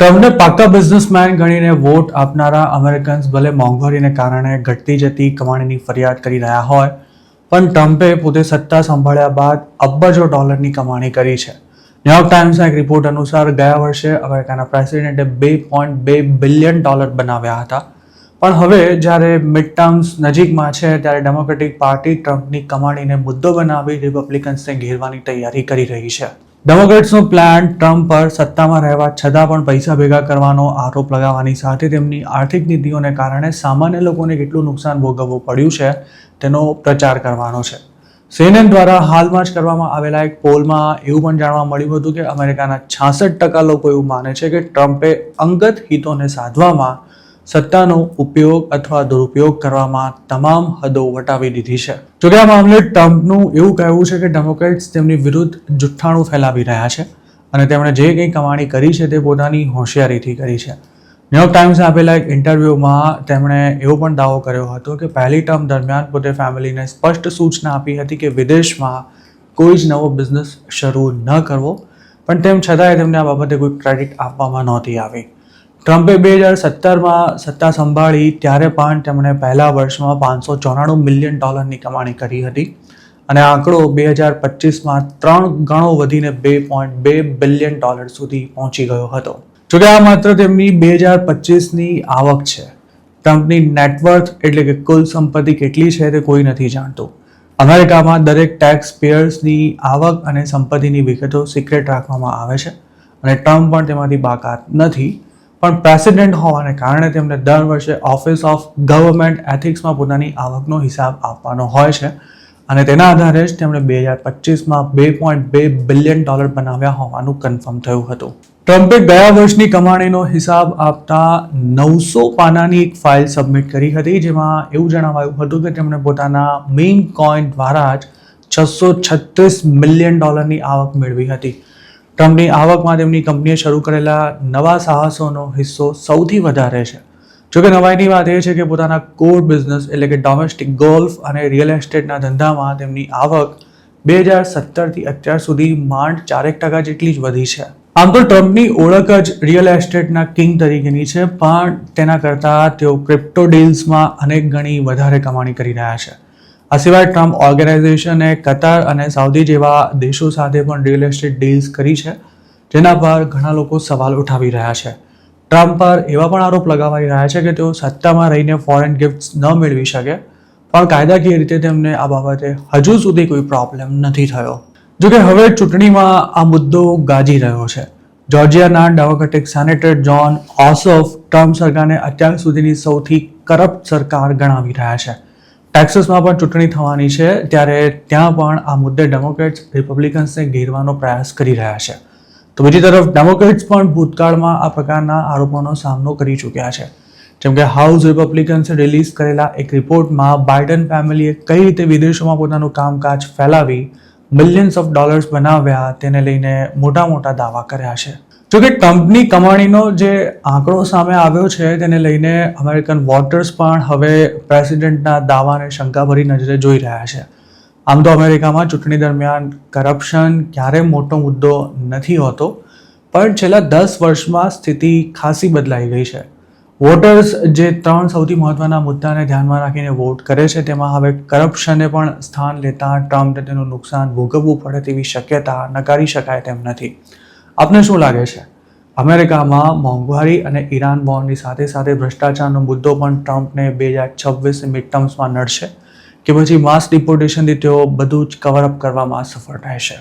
ટ્રમ્પને પાક્કા બિઝનેસમેન ગણીને વોટ આપનારા અમેરિકન્સ ભલે મોંઘવારીને કારણે ઘટતી જતી કમાણીની ફરિયાદ કરી રહ્યા હોય, પણ ટ્રમ્પે પોતે સત્તા સંભાળ્યા બાદ અબજો ડોલરની કમાણી કરી છે. ન્યુયોર્ક ટાઈમ્સના એક રિપોર્ટ અનુસાર ગયા વર્ષે અમેરિકાના પ્રેસિડેન્ટે $2.2 બિલિયન બનાવ્યા હતા. પણ હવે જ્યારે મિડ ટર્મ્સ નજીકમાં છે ત્યારે ડેમોક્રેટિક પાર્ટી ટ્રમ્પની કમાણીને મુદ્દો બનાવી રિપબ્લિકન્સને ઘેરવાની તૈયારી કરી રહી છે. ડેમોક્રેટ્સનો પ્લાન ટ્રમ્પ પર સત્તામાં રહેવા છતાં પણ પૈસા ભેગા કરવાનો આરોપ લગાવવાની સાથે તેમની આર્થિક નીતિઓને કારણે સામાન્ય લોકોને કેટલું નુકસાન ભોગવવું પડ્યું છે તેનો પ્રચાર કરવાનો છે. CNN દ્વારા હાલમાં જ કરવામાં આવેલા એક પોલમાં એવું પણ જાણવા મળ્યું હતું કે અમેરિકાના 66% લોકો એવું માને છે કે ટ્રમ્પે અંગત હિતોને સાધવામાં સત્તાનો ઉપયોગ અથવા દુરુપયોગ કરવામાં તમામ હદો વટાવી દીધી છે. જોકે આ મામલે ટ્રમ્પનું એવું કહેવું છે કે ડેમોક્રેટ્સ તેમની વિરુદ્ધ જુઠ્ઠાણું ફેલાવી રહ્યા છે અને તેમણે જે કંઈ કમાણી કરી છે તે પોતાની હોશિયારીથી કરી છે. ન્યુયોર્ક ટાઈમ્સે આપેલા એક ઇન્ટરવ્યૂમાં તેમણે એવો પણ દાવો કર્યો હતો કે પહેલી ટર્મ દરમિયાન પોતે ફેમિલીને સ્પષ્ટ સૂચના આપી હતી કે વિદેશમાં કોઈ જ નવો બિઝનેસ શરૂ ન કરવો, પણ તેમ છતાંય તેમને આ બાબતે કોઈ ક્રેડિટ આપવામાં નહોતી આવી. ટ્રમ્પે 2017માં સત્તા સંભાળી ત્યારે પણ તેમણે પહેલા વર્ષમાં $594 મિલિયન કમાણી કરી હતી અને આ આંકડો 2025માં 3 ગણો વધીને $2.2 બિલિયન સુધી પહોંચી ગયો હતો. જોકે આ માત્ર તેમની 2025ની આવક છે. ટ્રમ્પની નેટવર્થ એટલે કે કુલ સંપત્તિ કેટલી છે તે કોઈ નથી જાણતું. અમેરિકામાં દરેક ટેક્સ પેયર્સની આવક અને સંપત્તિની વિગતો સિક્રેટ રાખવામાં આવે છે અને ટ્રમ્પ પણ તેમાંથી બાકાત નથી. પણ પ્રેસિડેન્ટ હોવાને કારણે તેમને દર વર્ષે ઓફિસ ઓફ ગવર્મેન્ટ એથિક્સમાં પોતાની આવકનો હિસાબ આપવાનો હોય છે અને તેના આધારે જ તેમણે 2025માં $2.2 બિલિયન બનાવ્યા હોવાનું કન્ફર્મ થયું હતું. ટ્રમ્પે ગયા વર્ષની કમાણીનો હિસાબ આપતા 900 પાનાની એક ફાઇલ સબમિટ કરી હતી, જેમાં એવું જણાવાયું હતું કે તેમણે પોતાના મીમ કોઈન દ્વારા જ $636 મિલિયન આવક મેળવી હતી. ટ્રમ્પની આવકમાં તેમની કંપનીએ શરૂ કરેલા નવા સાહસોનો હિસ્સો સૌથી વધારે છે. જોકે નવાઈની વાત એ છે કે પોતાના કોર બિઝનેસ એટલે કે ડોમેસ્ટિક ગોલ્ફ અને રિયલ એસ્ટેટના ધંધામાં તેમની આવક 2017થી અત્યાર સુધી માંડ 4% જેટલી જ વધી છે. આમ તો ટ્રમ્પની ઓળખ જ રિયલ એસ્ટેટના કિંગ તરીકેની છે, પણ તેના કરતાં તેઓ ક્રિપ્ટો ડીલ્સમાં અનેક ગણી વધારે કમાણી કરી રહ્યા છે. આ સિવાય ટ્રમ્પ ઓર્ગેનાઇઝેશને કતાર અને સાઉદી જેવા દેશો સાથે પણ રિયલ એસ્ટેટ ડીલ્સ કરી છે, જેના પર ઘણા લોકો સવાલ ઉઠાવી રહ્યા છે. ટ્રમ્પ પર એવા પણ આરોપ લગાવાઈ રહ્યા છે કે તેઓ સત્તામાં રહીને ફોરેન ગિફ્ટ્સ ન મેળવી શકે, પણ કાયદાકીય રીતે તેમને આ બાબતે હજુ સુધી કોઈ પ્રોબ્લેમ નથી થયો. જોકે હવે ચૂંટણીમાં આ મુદ્દો ગાજી રહ્યો છે. જોર્જિયાના ડેમોક્રેટિક સેનેટર જોન ઓસોફ ટ્રમ્પ સરકારને અત્યાર સુધીની સૌથી કરપ્ટ સરકાર ગણાવી રહ્યા છે. ટેક્સાસમાં પણ ચૂંટણી થવાની છે ત્યારે ત્યાં પણ આ મુદ્દે ડેમોક્રેટ્સ રિપબ્લિકન્સને ઘેરવાનો પ્રયાસ કરી રહ્યા છે. તો બીજી તરફ ડેમોક્રેટ્સ પણ ભૂતકાળમાં આ પ્રકારના આરોપોનો સામનો કરી ચૂક્યા છે. જેમ કે હાઉસ રિપબ્લિકન્સે રિલીઝ કરેલા એક રિપોર્ટમાં બાઇડન ફેમિલીએ કઈ રીતે વિદેશોમાં પોતાનું કામકાજ ફેલાવી મિલિયન્સ ઓફ ડોલર્સ બનાવ્યા તેને લઈને મોટા દાવા કર્યા છે. જોકે ટ્રમ્પની કમાણીનો જે આંકડો સામે આવ્યો છે તેને લઈને અમેરિકન વોટર્સ પણ હવે પ્રેસિડેન્ટના દાવાને શંકાભરી નજરે જોઈ રહ્યા છે. આમ તો અમેરિકામાં ચૂંટણી દરમિયાન કરપ્શન ક્યારે મોટો મુદ્દો નથી હોતો, પણ છેલ્લા 10 વર્ષમાં સ્થિતિ ખાસી બદલાઈ ગઈ છે. વોટર્સ જે 3 સૌથી મહત્વના મુદ્દાને ધ્યાનમાં રાખીને વોટ કરે છે તેમાં હવે કરપ્શને પણ સ્થાન લેતા ટ્રમ્પને તેનું નુકસાન ભોગવવું પડે તેવી શક્યતા નકારી શકાય તેમ નથી. આપને શું લાગે છે? અમેરિકામાં મોંઘવારી અને ઈરાન વોરની સાથે સાથે ભ્રષ્ટાચારનો મુદ્દો પણ ટ્રમ્પને 2026 મિડ ટર્મ્સમાં નડશે કે પછી માસ ડિપોર્ટેશનથી તેઓ બધું જ કવર અપ કરવામાં સફળ રહેશે?